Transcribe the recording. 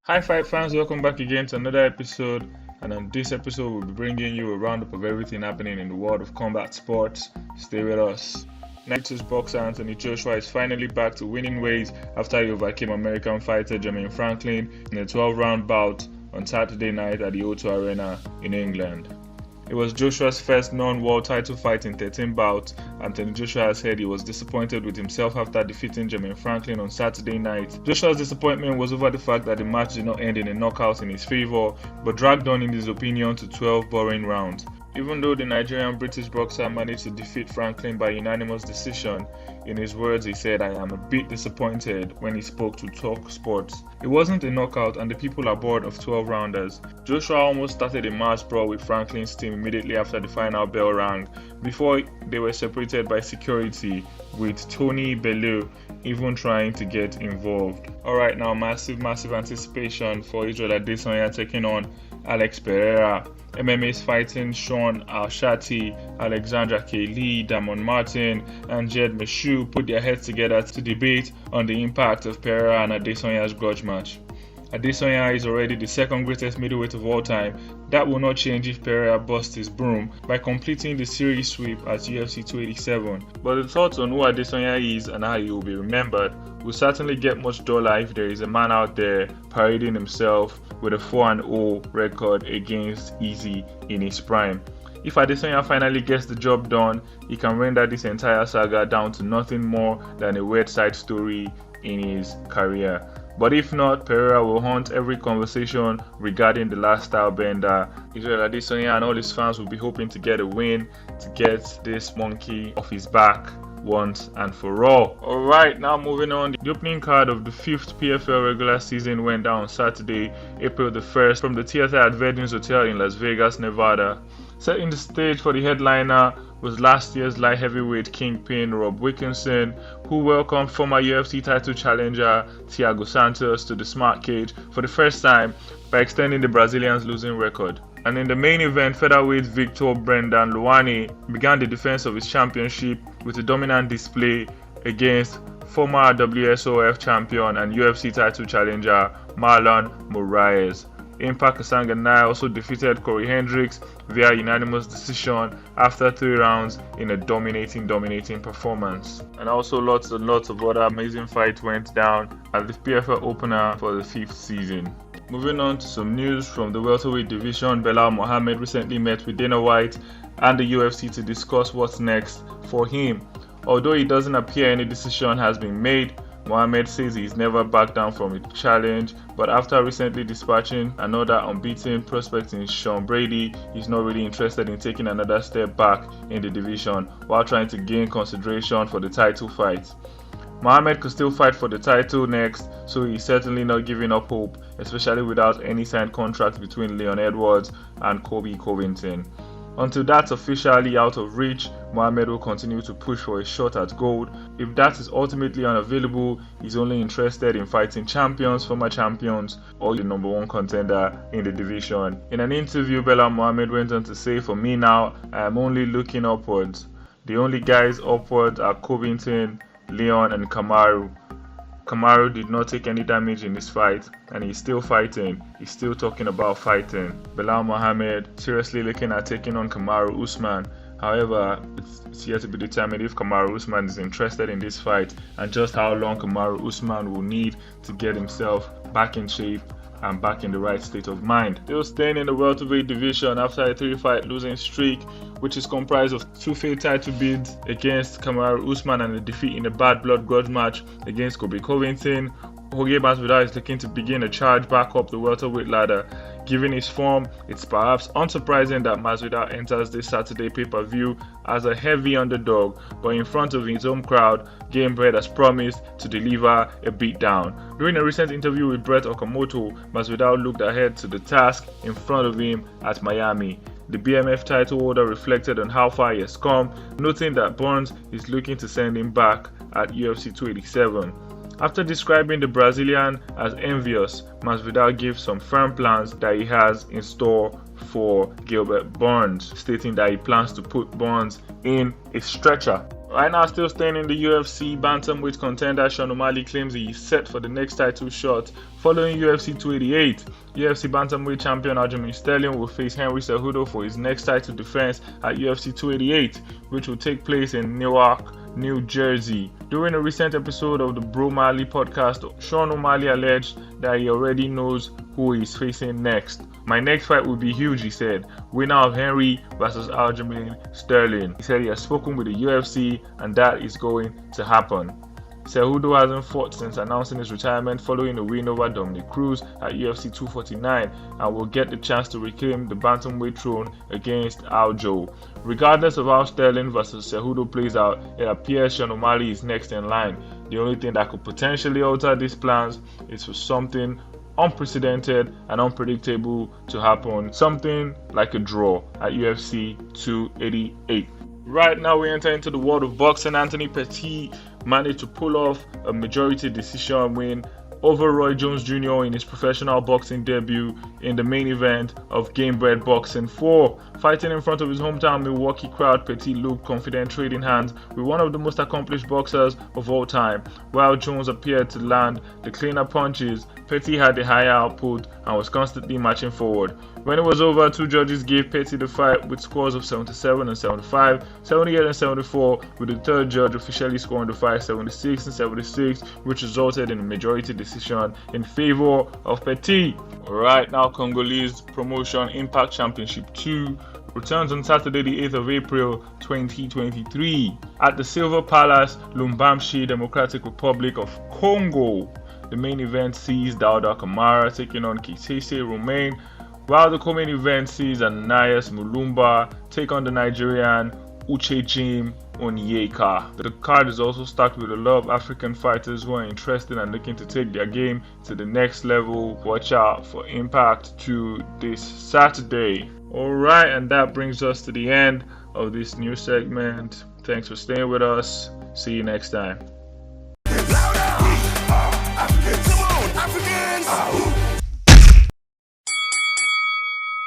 Hi fight fans, welcome back again to another episode, and on this episode we'll be bringing you a roundup of everything happening in the world of combat sports. Stay with us. Night's boxer Anthony Joshua is finally back to winning ways after he overcame American fighter Jermaine Franklin in a 12-round bout on Saturday night at the O2 Arena in England. It was Joshua's first non-world title fight in 13 bouts. Anthony Joshua said he was disappointed with himself after defeating Jermaine Franklin on Saturday night. Joshua's disappointment was over the fact that the match did not end in a knockout in his favor, but dragged on in his opinion to 12 boring rounds. Even though the Nigerian-British boxer managed to defeat Franklin by unanimous decision, in his words he said, "I am a bit disappointed," when he spoke to Talk Sports. It wasn't a knockout and the people are bored of 12-rounders. Joshua almost started a mass brawl with Franklin's team immediately after the final bell rang, before they were separated by security, with Tony Bellew even trying to get involved. Alright, now massive anticipation for Israel Adesanya taking on Alex Pereira. MMA's fighting Sean Al-Shatti, Alexandra K. Lee, Damon Martin, and Jed Meshew put their heads together to debate on the impact of Pereira and Adesanya's grudge match. Adesanya is already the second greatest middleweight of all time. That will not change if Pereira busts his broom by completing the series sweep at UFC 287. But the thoughts on who Adesanya is and how he will be remembered will certainly get much duller if there is a man out there parading himself with a 4-0 record against Easy in his prime. If Adesanya finally gets the job done, he can render this entire saga down to nothing more than a weird side story in his career. But if not, Pereira will haunt every conversation regarding the last style bender. Israel Adesanya and all his fans will be hoping to get a win, to get this monkey off his back once and for all. Alright, now moving on. The opening card of the 5th PFL regular season went down on Saturday, April the 1st, from the theater at Verdun's Hotel in Las Vegas, Nevada. Setting the stage for the headliner was last year's light heavyweight kingpin Rob Wilkinson, who welcomed former UFC title challenger Thiago Santos to the Smart Cage for the first time by extending the Brazilian's losing record. And in the main event, featherweight Victor Brendan Luani began the defense of his championship with a dominant display against former WSOF champion and UFC title challenger Marlon Moraes. Impa Kasaganay also defeated Cory Hendricks via unanimous decision after 3 rounds in a dominating performance. And also lots and lots of other amazing fights went down at the PFL opener for the 5th season. Moving on to some news from the welterweight division, Belal Muhammad recently met with Dana White and the UFC to discuss what's next for him. Although it doesn't appear any decision has been made, Muhammad says he's never backed down from a challenge, but after recently dispatching another unbeaten prospect in Sean Brady, he's not really interested in taking another step back in the division while trying to gain consideration for the title fight. Muhammad could still fight for the title next, so he's certainly not giving up hope, especially without any signed contract between Leon Edwards and Colby Covington. Until that's officially out of reach, Muhammad will continue to push for a shot at gold. If that is ultimately unavailable, he's only interested in fighting champions, former champions, or the number 1 contender in the division. In an interview, Belal Muhammad went on to say, "For me now, I am only looking upwards. The only guys upwards are Covington, Leon, and Kamaru. Kamaru did not take any damage in this fight, and he's still fighting. He's still talking about fighting." Belal Muhammad seriously looking at taking on Kamaru Usman. However, it's yet to be determined if Kamaru Usman is interested in this fight and just how long Kamaru Usman will need to get himself back in shape and back in the right state of mind. Still staying in the welterweight division after a 3-fight losing streak, which is comprised of 2 failed title bids against Kamaru Usman and a defeat in a bad blood grudge match against Colby Covington, Jorge Masvidal is looking to begin a charge back up the welterweight ladder. Given his form, it's perhaps unsurprising that Masvidal enters this Saturday pay-per-view as a heavy underdog, but in front of his home crowd, Gamebred has promised to deliver a beatdown. During a recent interview with Brett Okamoto, Masvidal looked ahead to the task in front of him at Miami. The BMF title holder reflected on how far he has come, noting that Burns is looking to send him back at UFC 287. After describing the Brazilian as envious, Masvidal gave some firm plans that he has in store for Gilbert Burns, stating that he plans to put Burns in a stretcher. Right now, still staying in the UFC, bantamweight contender Sean O'Malley claims he is set for the next title shot. Following UFC 288, UFC bantamweight champion Aljamain Sterling will face Henry Cejudo for his next title defense at UFC 288, which will take place in Newark, New Jersey. During a recent episode of the O Malley podcast, Sean O'Malley alleged that he already knows who he is facing next. "My next fight will be huge," he said. "Winner of Henry versus Aljamain Sterling." He said he has spoken with the UFC and that is going to happen. Cejudo hasn't fought since announcing his retirement following a win over Dominic Cruz at UFC 249 and will get the chance to reclaim the bantamweight throne against Aljo. Regardless of how Sterling versus Cejudo plays out, it appears Sean O'Malley is next in line. The only thing that could potentially alter these plans is for something unprecedented and unpredictable to happen, something like a draw at UFC 288. Right now we enter into the world of boxing. Anthony Pettis managed to pull off a majority decision win over Roy Jones Jr. in his professional boxing debut in the main event of Gamebred Boxing 4. Fighting in front of his hometown Milwaukee crowd, Pettis looked confident trading hands with one of the most accomplished boxers of all time. While Jones appeared to land the cleaner punches, Pettis had the higher output and was constantly marching forward. When it was over, two judges gave Pettis the fight with scores of 77 and 75, 78 and 74, with the third judge officially scoring the fight 76 and 76, which resulted in a majority decision in favor of Pettis. Right now, Congolese promotion Impact Championship 2 returns on Saturday the 8th of April 2023 at the Silver Palace, Lubumbashi, Democratic Republic of Congo. The main event sees Dauda Kamara taking on Kitese Romain, while the co-main event sees Ananias Mulumba take on the Nigerian Uchejim Onyeka. The card is also stacked with a lot of African fighters who are interested and looking to take their game to the next level. Watch out for Impact 2 this Saturday. Alright, and that brings us to the end of this new segment. Thanks for staying with us. See you next time.